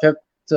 5th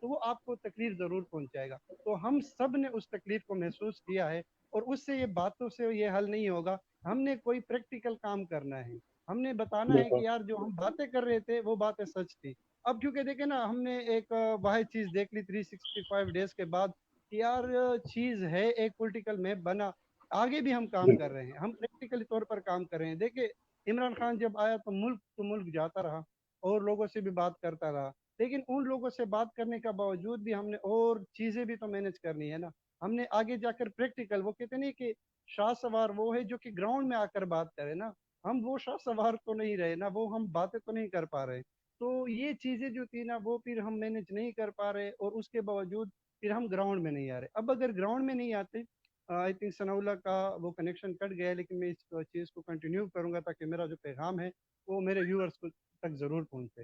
تو وہ آپ کو تکلیف ضرور پہنچائے گا. تو ہم سب نے اس تکلیف کو محسوس کیا ہے, اور اس سے یہ باتوں سے یہ حل نہیں ہوگا. ہم نے کوئی پریکٹیکل کام کرنا ہے, ہم نے بتانا ہے کہ بالکل یار جو ہم باتیں کر رہے تھے وہ باتیں سچ تھی. اب کیونکہ دیکھیں نا, ہم نے ایک واحد چیز دیکھ لی 365 ڈیز کے بعد کہ یار چیز ہے, ایک پولیٹیکل میپ بنا, آگے بھی ہم کام کر بالکل رہے ہیں, ہم پریکٹیکلی طور پر کام کر رہے ہیں. دیکھیں عمران خان جب آیا تو ملک جاتا رہا اور لوگوں سے بھی بات کرتا رہا, لیکن ان لوگوں سے بات کرنے کا باوجود بھی ہم نے اور چیزیں بھی تو مینج کرنی ہے نا. ہم نے آگے جا کر پریکٹیکل, وہ کہتے نہیں کہ شاہ سوار وہ ہے جو کہ گراؤنڈ میں آ کر بات کرے نا, ہم وہ شاہ سوار تو نہیں رہے نا, وہ ہم باتیں تو نہیں کر پا رہے. تو یہ چیزیں جو تھی نا وہ پھر ہم مینج نہیں کر پا رہے, اور اس کے باوجود پھر ہم گراؤنڈ میں نہیں آ رہے. اب اگر گراؤنڈ میں نہیں آتے, آئی تھنک ثناء اللہ کا وہ کنیکشن کٹ گیا ہے, لیکن میں اس چیز کو کنٹینیو کروں گا تاکہ میرا جو پیغام ہے وہ میرے ویورز تک ضرور پہنچے.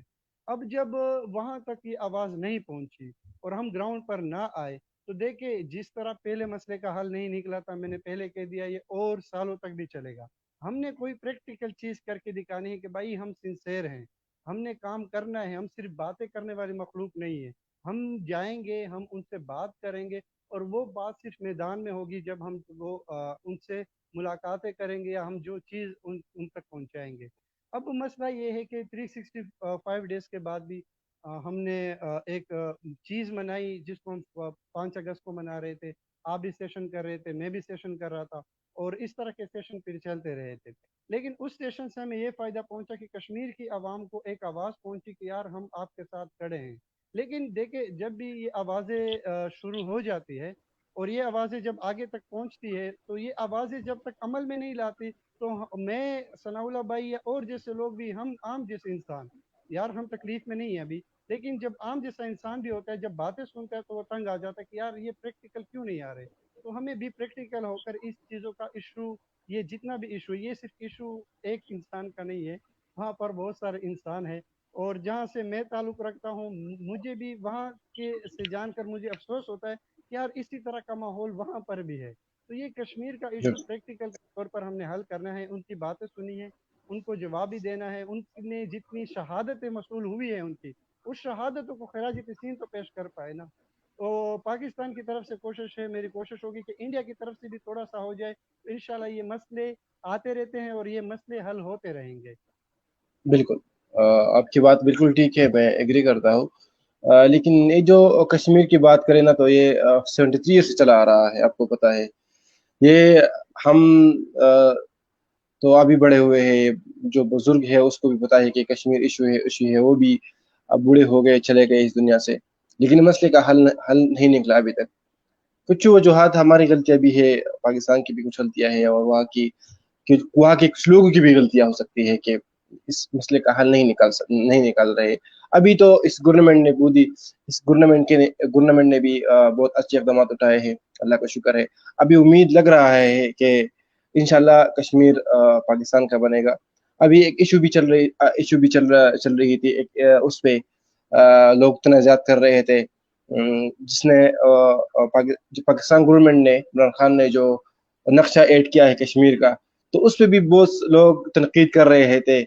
اب جب وہاں تک یہ آواز نہیں پہنچی اور ہم گراؤنڈ پر نہ آئے, تو دیکھیں جس طرح پہلے مسئلے کا حل نہیں نکلا تھا, میں نے پہلے کہہ دیا یہ اور سالوں تک بھی چلے گا. ہم نے کوئی پریکٹیکل چیز کر کے دکھانی ہے کہ بھائی ہم سنسیئر ہیں, ہم نے کام کرنا ہے, ہم صرف باتیں کرنے والی مخلوق نہیں ہے. ہم جائیں گے, ہم ان سے بات کریں گے, اور وہ بات صرف میدان میں ہوگی جب ہم وہ ان سے ملاقاتیں کریں گے, یا ہم جو چیز ان تک پہنچائیں گے. اب مسئلہ یہ ہے کہ 365 ڈیز کے بعد بھی ہم نے ایک چیز منائی جس کو ہم 5 اگست کو منا رہے تھے. آپ بھی سیشن کر رہے تھے, میں بھی سیشن کر رہا تھا, اور اس طرح کے سیشن پھر چلتے رہے تھے. لیکن اس سیشن سے ہمیں یہ فائدہ پہنچا کہ کشمیر کی عوام کو ایک آواز پہنچی کہ یار ہم آپ کے ساتھ کھڑے ہیں. لیکن دیکھیں جب بھی یہ آوازیں شروع ہو جاتی ہے, اور یہ آوازیں جب آگے تک پہنچتی ہے, تو یہ آوازیں جب تک عمل میں نہیں لاتی, تو میں ثناء اللہ بھائی یا اور جیسے لوگ بھی, ہم عام جیسے انسان, یار ہم تکلیف میں نہیں ہیں ابھی, لیکن جب عام جیسا انسان بھی ہوتا ہے, جب باتیں سنتا ہے تو وہ تنگ آ جاتا ہے کہ یار یہ پریکٹیکل کیوں نہیں آ رہے. تو ہمیں بھی پریکٹیکل ہو کر اس چیزوں کا ایشو, یہ جتنا بھی ایشو, یہ صرف ایشو ایک انسان کا نہیں ہے, وہاں پر بہت سارے انسان ہیں. اور جہاں سے میں تعلق رکھتا ہوں, مجھے بھی وہاں کے سے جان کر مجھے افسوس ہوتا ہے کہ یار اسی طرح کا ماحول وہاں پر بھی ہے. تو یہ کشمیر کا ایشو پریکٹیکل طور پر ہم نے حل کرنا ہے. ان کی باتیں سنی ہے, ان کو جواب بھی دینا ہے. ان نے جتنی شہادتیں موصول ہوئی ہیں ان کی, اس شہادتوں کو خراج تحسین تو پیش کر پائے نا. تو پاکستان کی طرف سے کوشش ہے, میری کوشش ہوگی کہ انڈیا کی طرف سے بھی تھوڑا سا ہو جائے. تو انشاءاللہ یہ مسئلے آتے رہتے ہیں اور یہ مسئلے حل ہوتے رہیں گے. بالکل آپ کی بات بالکل ٹھیک ہے, میں ایگری کرتا ہوں. لیکن یہ جو کشمیر کی بات کریں نا, تو یہ 73 سے چلا آ رہا ہے, آپ کو پتہ ہے. یہ ہم تو ابھی بڑے ہوئے ہیں, جو بزرگ ہے اس کو بھی پتا ہے کہ کشمیر ایشو ہے, وہ بھی اب بوڑھے ہو گئے, چلے گئے اس دنیا سے. لیکن مسئلے کا حل نہیں نکلا ابھی تک. کچھ وجوہات, ہماری غلطیاں بھی ہے, پاکستان کی بھی کچھ غلطیاں ہیں, اور وہاں کے کچھ لوگوں کی بھی غلطیاں ہو سکتی ہے کہ اس مسئلے کا حل نہیں نکال رہے. ابھی تو اس گورنمنٹ نے بھی بہت اچھے اقدامات اٹھائے ہیں, اللہ کا شکر ہے. ابھی امید لگ رہا ہے کہ انشاءاللہ کشمیر پاکستان کا بنے گا. ابھی ایک چل رہی تھی اس پہ لوگ تنازعات کر رہے تھے, جس نے پاکستان گورنمنٹ نے, عمران خان نے جو نقشہ ایڈ کیا ہے کشمیر کا, تو اس پہ بھی بہت لوگ تنقید کر رہے تھے.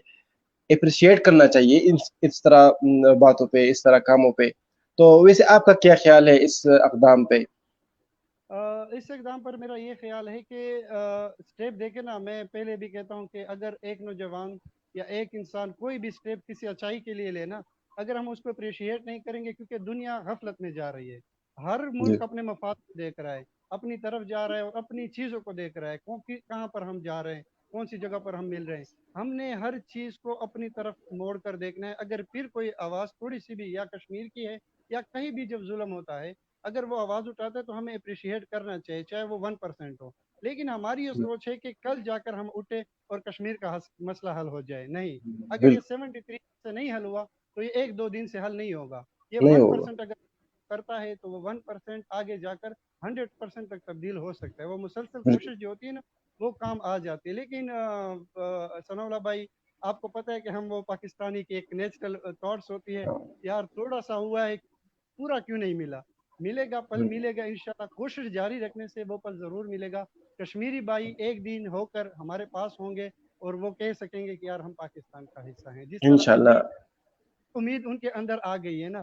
اپریشیٹ کرنا چاہیے اس طرح باتوں پہ, اس طرح کاموں پہ. تو ویسے آپ کا کیا خیال ہے اس اقدام پہ؟ اس اقدام پر میرا یہ خیال ہے کہ اسٹیپ دیکھے نا, میں پہلے بھی کہتا ہوں کہ اگر ایک نوجوان یا ایک انسان کوئی بھی اسٹیپ کسی اچھائی کے لیے لینا, اگر ہم اس کو اپریشیٹ نہیں کریں گے, کیونکہ دنیا غفلت میں جا رہی ہے, ہر جی ملک اپنے مفاد کو دیکھ رہا ہے, اپنی طرف جا رہا ہے, اور اپنی چیزوں کو دیکھ رہا ہے, کہاں پر ہم جا رہے ہیں, کون سی جگہ پر ہم مل رہے ہیں. ہم نے ہر چیز کو اپنی طرف موڑ کر دیکھنا ہے. اگر پھر کوئی آواز تھوڑی سی بھی, یا کشمیر کی ہے یا کہیں بھی جب ظلم ہوتا ہے, اگر وہ آواز اٹھاتا ہے تو ہمیں اپریشیٹ کرنا چاہیے, چاہے وہ 1% ہو. لیکن ہماری یہ سوچ ہے کہ کل جا کر ہم اٹھے اور کشمیر کا مسئلہ حل ہو جائے. نہیں, اگر یہ بالکل 73 سے نہیں حل ہوا تو یہ 1-2 دن سے حل نہیں ہوگا. یہ نہیں ون ہوگا. پرسینٹ اگر کرتا ہے تو وہ 1% آگے جا کر 100% تک تبدیل ہو سکتا ہے. وہ مسلسل بالکل کوشش جو ہوتی ہے نا, وہ کام آ جاتی ہے. لیکن ثناء اللہ بھائی, آپ کو پتہ ہے کہ ہم وہ پاکستانی کی ایک نیچرل تھاٹس ہوتی ہے, یار تھوڑا سا ہوا ہے, پورا کیوں نہیں ملا. ملے گا, پل ملے گا انشاءاللہ. کوشش جاری رکھنے سے وہ پل ضرور ملے گا. کشمیری بھائی ایک دن ہو کر ہمارے پاس ہوں گے, اور وہ کہہ سکیں گے کہ یار ہم پاکستان کا حصہ ہیں. جس طرح انشاءاللہ. ابھی امید ان کے اندر آ گئی ہے نا,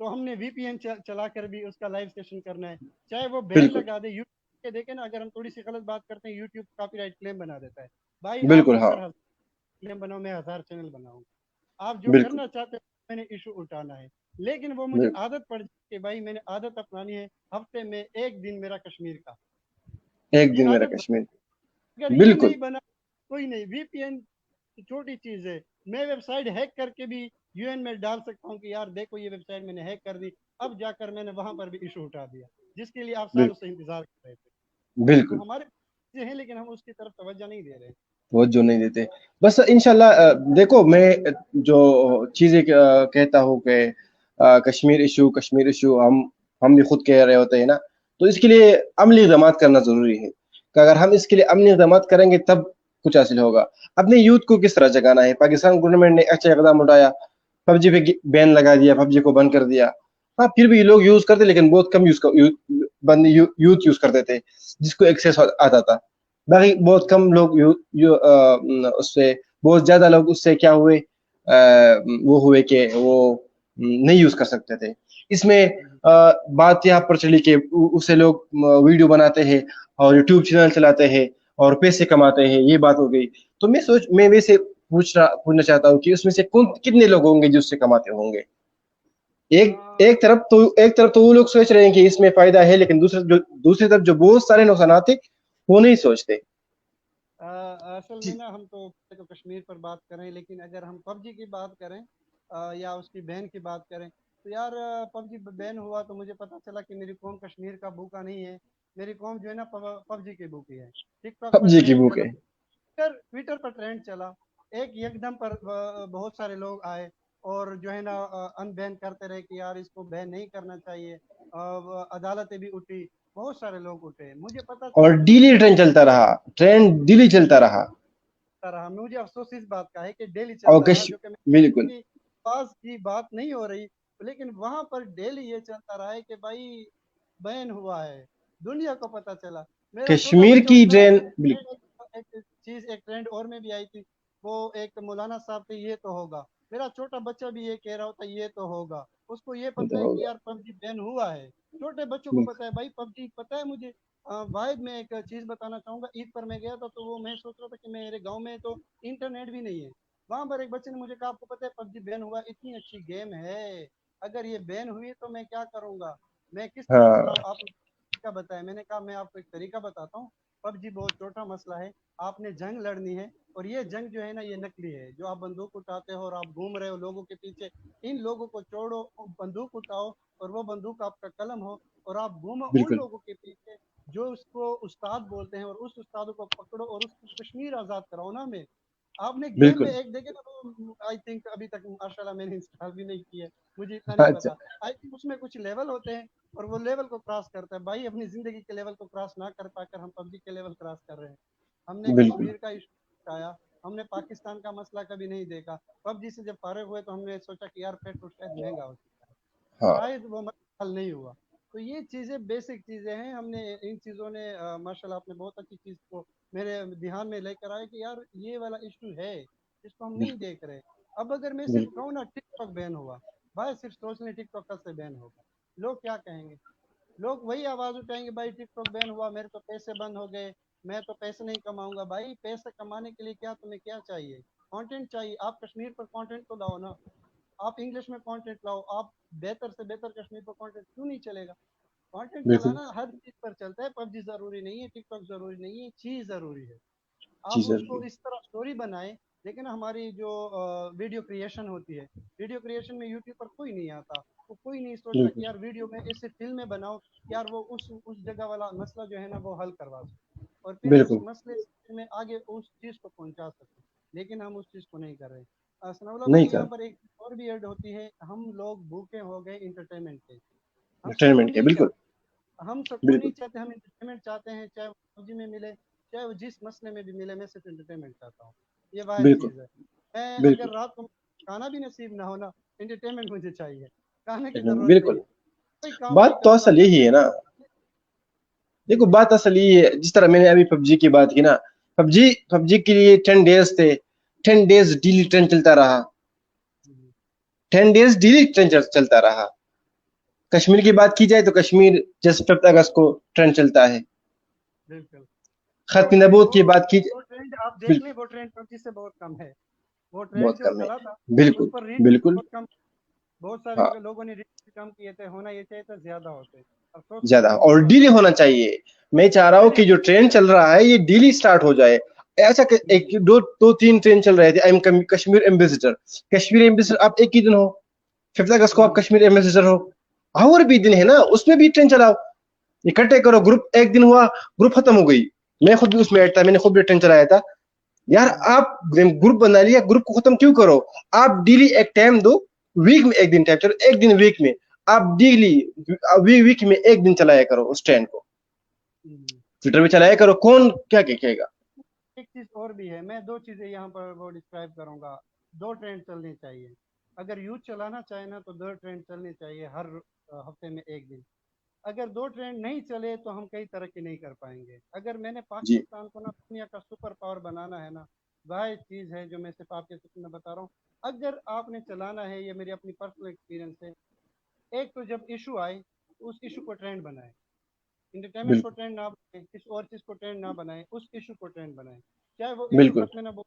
تو ہم نے VPN چلا کر بھی اس کا لائیو سیشن کرنا ہے. چاہے وہ بین بالکل لگا دے یوٹیوب کے, دیکھیں نا اگر ہم تھوڑی سی غلط بات کرتے ہیں یوٹیوب کاپی رائٹ کلیم بنا دیتا ہے. بھائی آپ بالکل. ہاں 70,000 کلیم بناؤ, میں 1000 چینل بناؤں, آپ جو بالکل کرنا چاہتے ہیں میں نے ایشو اٹھانا ہے. لیکن وہ مجھے بالکل. عادت پڑ جائے کہ بھائی میں نے عادت اپنانی ہے ہفتے میں ایک دن میرا کشمیر کا, ایک یہ دن میرا عادت کشمیر. اگر یہ بالکل نہیں بنا کوئی نہیں. VPN چھوٹی چیز ہے, میں ویب سائٹ ہیک کر کے بھی UN میں ڈال سکتا ہوں کہ یار دیکھو یہ ویب سائٹ میں نے ہیک کر دی, اب جا کر میں نے وہاں پر بھی ایشو اٹھا دیا جس کے لیے آپ سالوں سے انتظار کر رہے تھے. بالکل. تو ہمارے چیزیں ہیں لیکن ہم اس کی طرف توجہ نہیں دے رہے. توجہ نہیں دیتے. بس انشاءاللہ دیکھو میں جو چیزیں کہتا ہوں کہ کشمیر ایشو ہم بھی خود کہہ رہے ہوتے ہیں نا, تو اس کے لیے عملی اقدامات کرنا ضروری ہے کہ اگر ہم اس کے لیے عملی اقدامات کریں گے تب کچھ حاصل ہوگا. اپنے یوتھ کو کس طرح جگانا ہے؟ پاکستان گورنمنٹ نے اچھا اقدام اٹھایا, پب جی پہ بین لگا دیا, پب جی کو بند کر دیا. ہاں پھر بھی لوگ یوز کرتے لیکن بہت کم یوتھ یوز کرتے تھے جس کو ایکسیس آتا تھا. باقی بہت کم لوگ اس سے, بہت زیادہ لوگ اس سے کیا ہوئے, وہ ہوئے کہ وہ نہیں یوز کر سکتے تھے. اس میں بات یہاں پر چلی کہ اسے لوگ ویڈیو بناتے ہیں اور یوٹیوب چینل چلاتے ہیں اور پیسے کماتے ہیں, یہ بات ہو گئی. تو میں ویسے پوچھنا چاہتا ہوں کہ اس میں سے کتنے لوگ ہوں گے جو اس سے کماتے ہوں گے؟ ایک طرف تو وہ لوگ سوچ رہے ہیں کہ اس میں فائدہ ہے, لیکن دوسری طرف جو بہت سارے نقصانات ہیں وہ نہیں سوچتے. اصل میں نا ہم تو کشمیر پر بات کریں, لیکن اگر ہم پب جی کی بات کریں یا اس کی بین کی بات کریں تو یار پب جی بین ہوا تو مجھے پتا چلا کہ میری قوم کشمیر کا بھوکا نہیں ہے, میری قوم جو ہے نا پب جی کی بھوکی ہے. ٹک ٹاک پب پر جی کی ٹرینڈ بک چلا, ہے. ٹویٹر پر ٹرینڈ چلا, ایک دم پر بہت سارے لوگ آئے اور جو ہے نا ان بین کرتے رہے کہ یار اس کو بین نہیں کرنا چاہیے. عدالتیں بھی اٹھی, بہت سارے لوگ اٹھے. مجھے پتا اور چلا کہ ڈیلی ٹرین چلتا رہا, ٹرین ڈیلی چلتا رہا. مجھے افسوس اس بات کا ہے کہ ڈیلی اور چلتا رہا, جو کہ بالکل پاس کی بات نہیں ہو رہی, لیکن وہاں پر ڈیلی یہ چلتا رہا ہے کہ بھائی بین ہوا ہے, دنیا کو پتا چلا. میرا چھوٹا کشمیر بچہ کی اٹھ رہا ٹرین. ہے. ایک چیز, ایک ٹرینڈ اور میں بھی آئی تھی, وہ ایک مولانا صاحب تھے, یہ تو ہوگا. میرا چھوٹا بچہ بھی یہ کہہ رہا ہوتا یہ تو ہوگا. اس کو یہ پتا ہے کہ ہوگا یار پب جی بین ہوا ہے. چھوٹے بچوں کو پتا ہے بھائی پب جی پتا ہے. مجھے واحد میں ایک چیز بتانا چاہوں گا, عید پر میں گیا تھا تو وہ میں سوچ رہا تھا کہ میرے گاؤں میں تو انٹرنیٹ بھی نہیں ہے. وہاں پر ایک بچے نے مجھے کہا آپ کو پتا ہے پب جی بین ہوا, اتنی اچھی گیم ہے, اگر یہ بین ہوئی تو میں کیا کروں گا, میں کس طرح ہاں چلاؤں, آپ کا بتایا. میں نے کہا میں آپ کو ایک طریقہ بتاتا ہوں, پب جی بہت چھوٹا مسئلہ ہے, آپ نے جنگ لڑنی ہے, اور یہ جنگ جو ہے نا یہ نکلی ہے, جو آپ بندوق اٹھاتے ہو اور آپ گھوم رہے ہو لوگوں کے پیچھے, ان لوگوں کو چھوڑو, بندوق اٹھاؤ اور وہ بندوق آپ کا قلم ہو, اور آپ گھومو ان بالکل لوگوں کے پیچھے جو اس کو استاد بولتے ہیں, اور اس استادوں کو پکڑو اور اس کو کشمیر آزاد کراؤ نا. میں آپ نے گیم میں بالکل. ایک دیکھے نا, آئی تھنک ابھی تک ماشاءاللہ میں نے انسٹال بھی نہیں کیا, مجھے اتنا نہیں اچھا پتا. آئی تھنک اس میں کچھ لیول ہوتے ہیں اور وہ لیول کو کراس کرتا ہے. بھائی اپنی زندگی کے لیول کو کراس نہ کر پا کر ہم پب جی کے لیول کراس کر رہے ہیں. ہم نے بالکل. کشمیر کا ایشو اٹھایا, ہم نے پاکستان کا مسئلہ کبھی نہیں دیکھا. پب جی سے جب فارغ ہوئے تو ہم نے سوچا کہ یار پیٹرول شاید مہنگا ہو چکا ہے, ہاں شاید وہ مسئلہ حل نہیں ہوا. تو یہ چیزیں بیسک چیزیں ہیں, ہم نے ان چیزوں نے ماشاءاللہ آپ نے بہت اچھی چیز کو میرے دھیان میں لے کر آئے کہ یار یہ والا ایشو ہے جس کو ہم نہیں بالکل دیکھ رہے. اب اگر میں صرف بالکل کہوں نا ٹک ٹاک بین ہوا, بھائی صرف سوچ لیں ٹک ٹاک کب سے بین ہوگا, لوگ کیا کہیں گے؟ لوگ وہی آواز اٹھائیں گے بھائی ٹک ٹاک بین ہوا, میرے تو پیسے بند ہو گئے, میں تو پیسے نہیں کماؤں گا. بھائی پیسے کمانے کے لیے کیا تمہیں کیا چاہیے؟ کانٹینٹ چاہیے. آپ کشمیر پر کانٹینٹ تو لاؤ نا, آپ انگلش میں کانٹینٹ لاؤ, آپ بہتر سے بہتر کشمیر پر کانٹینٹ کیوں نہیں چلے گا؟ کانٹینٹ بالکل چلانا ہر چیز پر چلتا ہے. پب جی ضروری نہیں ہے, ٹک ٹاک ضروری نہیں ہے, چیز ضروری ہے. جی آپ سر. اس کو اس طرح اسٹوری بنائیں. لیکن ہماری جو ویڈیو کریشن ہوتی ہے, ویڈیو کریشن میں یوٹیوب پر کوئی نہیں آتا, وہ کوئی نہیں سوچتا کہ بالکل یار ویڈیو میں ایسے فلمیں بناؤ یار وہ اس جگہ والا مسئلہ جو ہے نا وہ حل کروا سکے, اور پھر اس بالکل مسئلے میں آگے اس چیز کو پہنچا سکے. لیکن ہم اس چیز کو نہیں کر رہے. ثناء اللہ نہیں بھائی کر یہاں پر ایک اور بھی ایڈ ہوتی ہے, ہم لوگ بھوکے ہو گئے انٹرٹینمنٹ کے, ہم سکون ٹرینمنٹ کے. نہیں بالکل چاہتے, ہم سکون بالکل نہیں چاہتے, ہم انٹرٹینمنٹ چاہتے ہیں, چاہے وہ فوجی میں ملے چاہے وہ جس مسئلے میں بھی ملے, میں صرف انٹرٹینمنٹ چاہتا ہوں. یہ واحد بالکل چیز ہے. میں بالکل اگر رات کو کھانا بھی نصیب نہ ہونا, انٹرٹینمنٹ مجھے چاہیے, کھانے کی ضرورت نہیں بالکل. ہے. کوئی کام بات نہیں تو کروں گا اصل یہی ہے نا, دیکھو بات اصل یہ ہے, جس طرح میں نے ابھی پب جی کی بات کی نا, پب جی کے لیے 10 ڈیز تھے, 10 ڈیز ڈیلی ٹرین چلتا رہا, 10 ڈیز ڈیلی ٹرین چلتا رہا. کشمیر کی بات کی جائے تو کشمیر جسٹ 5 اگست کو ٹرینڈ چلتا ہے. بالکل. ختم نبوت کی بات کی وہ ٹرینڈ آپ دیکھ بالکل لیں، وہ ٹرینڈ 25 سے بہت کم ہے. وہ بہت ٹرینڈ جو کم ہے. چلا تھا بالکل اس پر ریٹ بالکل. بہت کم، بہت ہاں سارے لوگوں نے ریٹ کم کیے تھے. ہونا یہ چاہیے تھا زیادہ ہوتے. افسوس کہ زیادہ جو اور مسئلہ ڈیلی ہونا چاہیے. میں چاہ رہا ہوں کہ جو ٹرین چل رہا ہے یہ ڈیلی سٹارٹ ہو جائے. ایسا کہ ایک دو تین ٹرین چل رہے تھے. I am Kashmir ambassador. Kashmir ambassador آپ ایک ہی دن ہو. 5 اگست کو آپ کشمیر ایمبیسڈر ہو. اور بھی دن ہے نا, اس میں بھی ٹرین چلاؤ. اکٹھے کرو گروپ. ایک دن ہوا گروپ ختم ہو گئی. میں خود بھی اس میں ایڈ تھا, میں نے خود بھی ٹرین چلایا تھا. یار آپ گروپ بنا لیا, گروپ کو ختم کیوں کرو. آپ ڈیلی ایک ٹائم دو. ویک میں ایک دن ٹائم چلو, ایک دن ویک میں. آپ ڈیلی ویک میں ایک دن چلایا کرو اس ٹرین کو. ٹویٹر میں چلایا کرو, کون کیا کہے گا. ایک چیز اور بھی ہے, میں 2 چیزیں یہاں پر وہ ڈسکرائب کروں گا. 2 ٹرین چلنے چاہیے. اگر یوتھ چلانا چاہے نا تو 2 ٹرین چلنے چاہیے ہر ہفتے میں ایک دن. اگر 2 ٹرین نہیں چلے تو ہم کئی ترقی نہیں کر پائیں گے. اگر میں نے جی پاکستان کو نا دنیا کا سپر پاور بنانا ہے نا, واحد چیز ہے جو میں صرف آپ کے ساتھ میں بتا رہا ہوں. اگر آپ نے چلانا ہے, یہ میری اپنی پرسنل ایکسپیرینس ہے, ایک تو جب ایشو آئے تو اس ایشو کو ٹرینڈ بنائے. انٹرٹینمنٹ کو بالکل ٹرینڈ نہ بنائیں, کسی اور چیز کو ٹرینڈ نہ بنائیں, اس ایشو کو ٹرینڈ بنائیں. چاہے وہ ایشو بالکل ختم نہ ہو,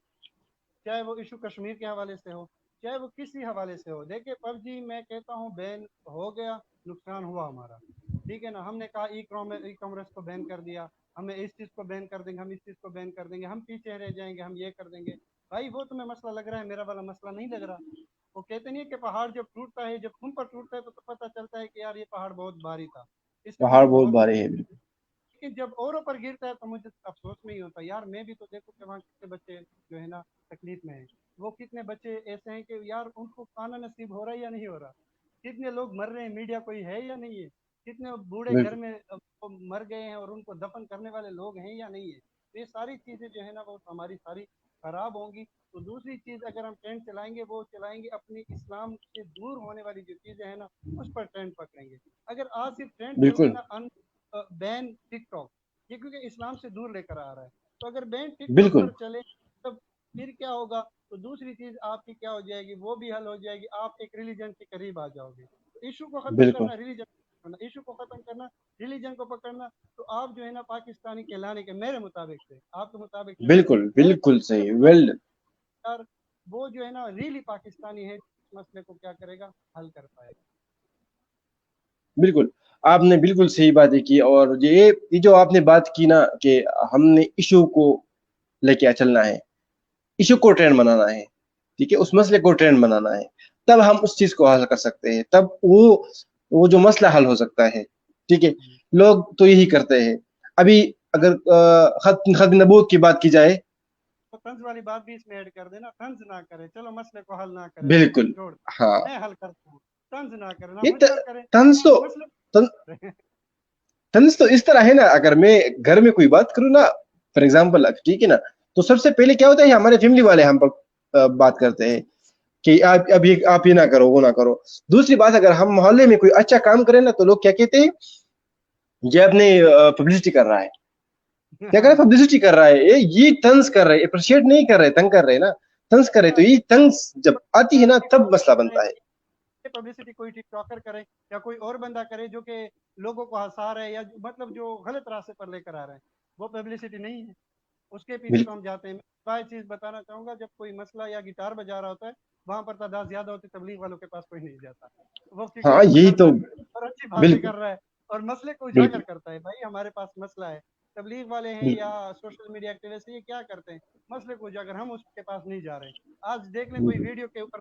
چاہے وہ ایشو کشمیر کے حوالے سے ہو, چاہے وہ کسی حوالے سے ہو. دیکھیں پب جی میں کہتا ہوں بین ہو گیا, نقصان ہوا ہمارا, ٹھیک ہے نا. ہم نے کہا ای کامرس کو بین کر دیا, ہمیں اس چیز کو بین کر دیں گے, ہم اس چیز کو بین کر دیں گے, ہم پیچھے رہ جائیں گے, ہم یہ کر دیں گے. بھائی وہ تمہیں مسئلہ لگ رہا ہے, میرا والا مسئلہ نہیں لگ رہا. وہ کہتے نہیں کہ پہاڑ جب ٹوٹتا ہے, جب تم پر ٹوٹتا ہے تو پتہ چلتا ہے کہ یار یہ پہاڑ بہت بھاری تھا, اس میں پہاڑ مجھے بہت بہت بھاری ہے. بالکل لیکن جب اوروں پر گرتا ہے تو مجھے افسوس نہیں ہوتا. یار میں بھی تو دیکھوں کہ وہاں کتنے بچے جو ہے نا تکلیف میں ہیں. وہ کتنے بچے ایسے ہیں کہ یار ان کو کھانا نصیب ہو رہا ہے یا نہیں ہو رہا. کتنے لوگ مر رہے ہیں, میڈیا کوئی ہے یا نہیں ہے. کتنے بوڑھے گھر بالکل میں مر گئے ہیں اور ان کو دفن کرنے والے لوگ ہیں یا نہیں ہے. یہ ساری چیزیں جو ہے نا وہ ہماری ساری خراب ہوں گی. تو دوسری چیز اگر ہم ٹرینڈ چلائیں گے, وہ چلائیں گے اپنی اسلام سے دور ہونے والی جو چیزیں ہیں نا اس پر ٹرینڈ پکڑیں گے. اگر آج صرف ٹرینڈ چل کے بالکل نا بین ٹک ٹاک, یہ کیونکہ اسلام سے دور لے کر آ رہا ہے, تو اگر بین ٹک ٹاک بالکل پر چلے تب پھر کیا ہوگا. تو دوسری چیز آپ کی کیا ہو جائے گی, وہ بھی حل ہو جائے گی. آپ ایک ریلیجن کے قریب آ جاؤ گے. ایشو کو ختم بالکل کرنا ریلیجن کرنا, ایشو کو ختم کرنا, ریلیجن کو پکڑنا. تو آپ جو ہے نا پاکستانی کہلانے کے میرے مطابق سے, آپ کے مطابق سے نہیں, بالکل میرے بالکل صحیح. ویل یار وہ جو ہے نا ریلی پاکستانی ہے, اس مسئلے کو کیا کرے گا, حل کر پائے گا. بالکل آپ نے بالکل صحیح باتیں کی. اور یہ جو آپ نے بات کی نا کہ ہم نے ایشو کو لے کے چلنا ہے, ایشو کو ٹرینڈ بنانا ہے, ٹھیک ہے, اس مسئلے کو ٹرینڈ بنانا ہے, تب ہم اس چیز کو حل کر سکتے ہیں. تب وہ جو مسئلہ حل ہو سکتا ہے. ٹھیک ہے, لوگ تو یہی کرتے ہیں. ابھی اگر ختم نبوت کی بات کی جائے, تو طنز والی بات بھی اس میں ایڈ کر دینا. طنز نہ کرے, چلو مسئلے کو حل نہ کرے, بالکل چھوڑ ہاں, میں حل کرتا ہوں. طنز نہ کرے, نہ یہ مجھ پر کرے, طنز تو مسئلے طنز تو اس طرح ہے نا. اگر میں گھر میں کوئی بات کروں نا, فار ایگزامپل, ٹھیک ہے نا, تو سب سے پہلے کیا ہوتا ہے, ہمارے فیملی والے ہم پر بات کرتے ہیں کہ آپ یہ نہ کرو, وہ نہ کرو. دوسری بات, اگر ہم محلے میں کوئی اچھا کام کریں نا, تو لوگ کیا کہتے ہیں, یہ اپنے پبلسٹی کر رہا ہے. کیا کر رہا ہے, پبلسٹی کر رہا ہے. یہ طنز کر رہے, اپریشیٹ نہیں کر رہے, تنگ کر رہے نا, طنز کر رہے. تو یہ طنز جب آتی ہے نا, تب مسئلہ بنتا ہے. پبلسٹی کوئی ٹک ٹاکر کرے یا کوئی اور بندہ کرے جو کہ لوگوں کو ہنسا رہا ہے, یا مطلب جو غلط راستے پر لے کر آ رہے ہیں, وہ پبلسٹی نہیں ہے. اس کے پیچھے تو بالکل ہم جاتے ہیں. میں چیز بتانا چاہوں گا, جب کوئی مسئلہ یا گٹار بجا رہا ہوتا ہے, وہاں پر تعداد زیادہ ہوتی, تبلیغ والوں کے پاس کوئی نہیں جاتا. وہ کیونکہ ہاں, اس کو یہی ڈر تو. لگ رہا ہے اور اچھی باتیں بالکل کر رہا ہے اور مسئلے کو اجاگر بالکل کرتا ہے. بھائی ہمارے پاس مسئلہ ہے, تبلیغ والے ہیں یا بالکل سوشل میڈیا ایکٹیوسٹ یہ کیا کرتے ہیں, مسئلے کو اجاگر, ہم اس کے پاس نہیں جا رہے. آج دیکھ لیں کوئی بالکل ویڈیو کے اوپر,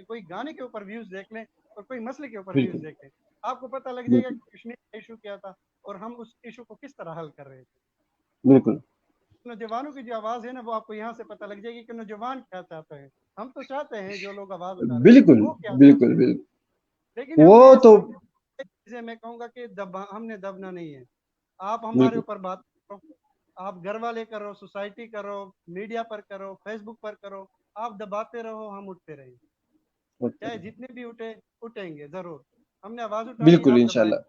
کوئی گانے کے اوپر ویوز دیکھ لیں اور کوئی مسئلے کے اوپر ویوز بالکل دیکھ لیں, آپ کو پتہ لگ جائے گا بالکل کہ کشمیر کا ایشو کیا تھا اور ہم اس ایشو کو کس طرح حل کر رہے تھے. بالکل نوجوانوں کی جو آواز ہے نا, وہ آپ کو یہاں سے پتہ لگ جائے گی کہ نوجوان کیا چاہتے ہیں. ہم تو چاہتے ہیں جو لوگ آواز اٹھا رہے ہیں بالکل وہ کیا بالکل چاہتے ہیں, بالکل. لیکن ہم وہ نے تو چیزیں میں کہوں گا کہ ہم نے دبنا نہیں ہے. آپ ہمارے بالکل اوپر بات کرو, آپ گھر والے کرو, سوسائٹی کرو, میڈیا پر کرو, فیس بک پر کرو, آپ دباتے رہو, ہم اٹھتے رہیں. چاہے جتنے بھی اٹھیں گے ضرور. ہم نے آواز اٹھائی, بالکل آپ دبائیں. انشاءاللہ.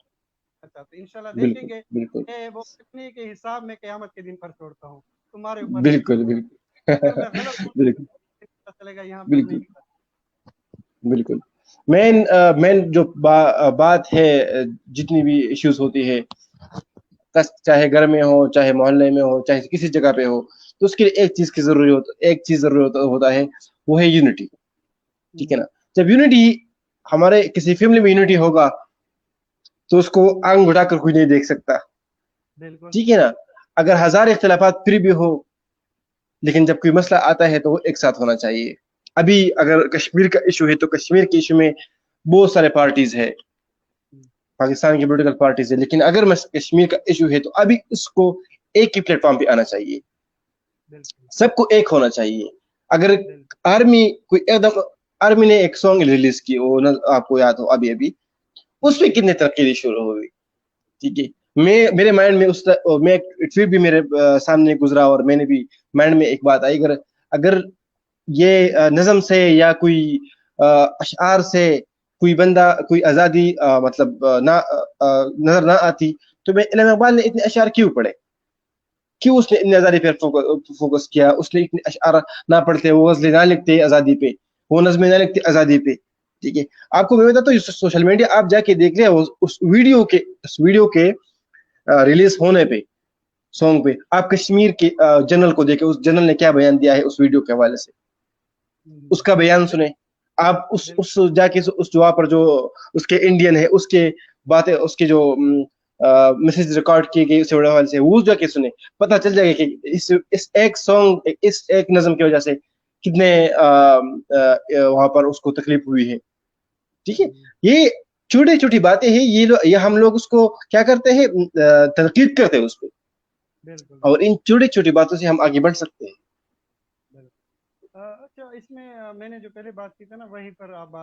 اچھا تو انشاءاللہ دیکھیں بالکل گے بالکل کہ وہ کتنے کے حساب میں قیامت کے دن پر چھوڑتا ہوں, تمہارے اوپر نہیں بالکل چھوڑوں گا. بالکل اگر میں غلط ہوں بالکل پتہ چلے گا یہاں پر بالکل نہیں. بالکل. مین جو بات ہے جتنی بھی ایشوز ہوتی ہے چاہے گھر میں ہو چاہے محلے میں ہو چاہے کسی جگہ پہ ہو تو اس کے لیے ایک چیز ضروری ہوتا ہے وہ ہے یونٹی. ٹھیک ہے نا. جب یونٹی ہمارے کسی فیملی میں یونٹی ہوگا تو اس کو آنکھ اٹھا کر کوئی نہیں دیکھ سکتا. بالکل ٹھیک ہے نا. اگر ہزار اختلافات پھر بھی ہو لیکن جب کوئی مسئلہ آتا ہے تو وہ ایک ساتھ ہونا چاہیے. ابھی اگر کشمیر کا ایشو ہے تو کشمیر کے ایشو میں بہت سارے پارٹیز ہے پاکستان کی پولیٹیکل پارٹیز ہے, لیکن اگر کشمیر کا ایشو ہے تو ابھی اس کو ایک ہی پلیٹ فارم پہ آنا چاہیے, سب کو ایک ہونا چاہیے. اگر آرمی کوئی ایک دم آرمی نے ایک سانگ ریلیز کی وہ آپ کو یاد ہو ابھی اس پہ کتنے تنقیدی شروع ہوئی. ٹھیک ہے. میرے مائنڈ میں میں ٹویٹ بھی میرے سامنے گزرا اور میں نے بھی مائنڈ میں ایک بات آئی, اگر یہ نظم سے یا کوئی اشعار سے کوئی بندہ کوئی آزادی مطلب نظر نہ آتی تو میں علامہ اقبال نے اتنے اشعار کیوں پڑھے, کیوں اس نے اتنی آزادی پہ فوکس کیا, اس نے اتنے اشعار نہ پڑھتے, وہ غزلیں نہ لکھتے آزادی پہ, وہ نظمیں نہ لکھتے آزادی پہ. ٹھیک ہے. آپ کو میں بتاتا ہوں سوشل میڈیا آپ جا کے دیکھ لیں اس ویڈیو کے ریلیز ہونے پہ سانگ پہ آپ کشمیر کے جنرل کو دیکھیں, اس جنرل نے کیا بیان دیا ہے اس ویڈیو کے حوالے سے, اس کا بیان سنیں آپ. اس جا کے اس جواب پر جو اس کے انڈین ہے اس کے باتیں اس کے جو میسج ریکارڈ کی گئی اس حوالے سے وہ جا کے سنیں, پتہ چل جائے گا کہ اس ایک سانگ اس ایک نظم کی وجہ سے کتنے وہاں پر اس کو تکلیف ہوئی ہے. ٹھیک ہے. یہ چھوٹی چھوٹی باتیں ہیں, یہ ہم لوگ اس کو کیا کرتے ہیں تنقید کرتے ہیں اس پہ, اور ان چھوٹی چھوٹی باتوں سے ہم آگے بڑھ سکتے ہیں. اچھا, اس میں میں نے جو پہلے بات کی تھی نا وہیں پر آپ بات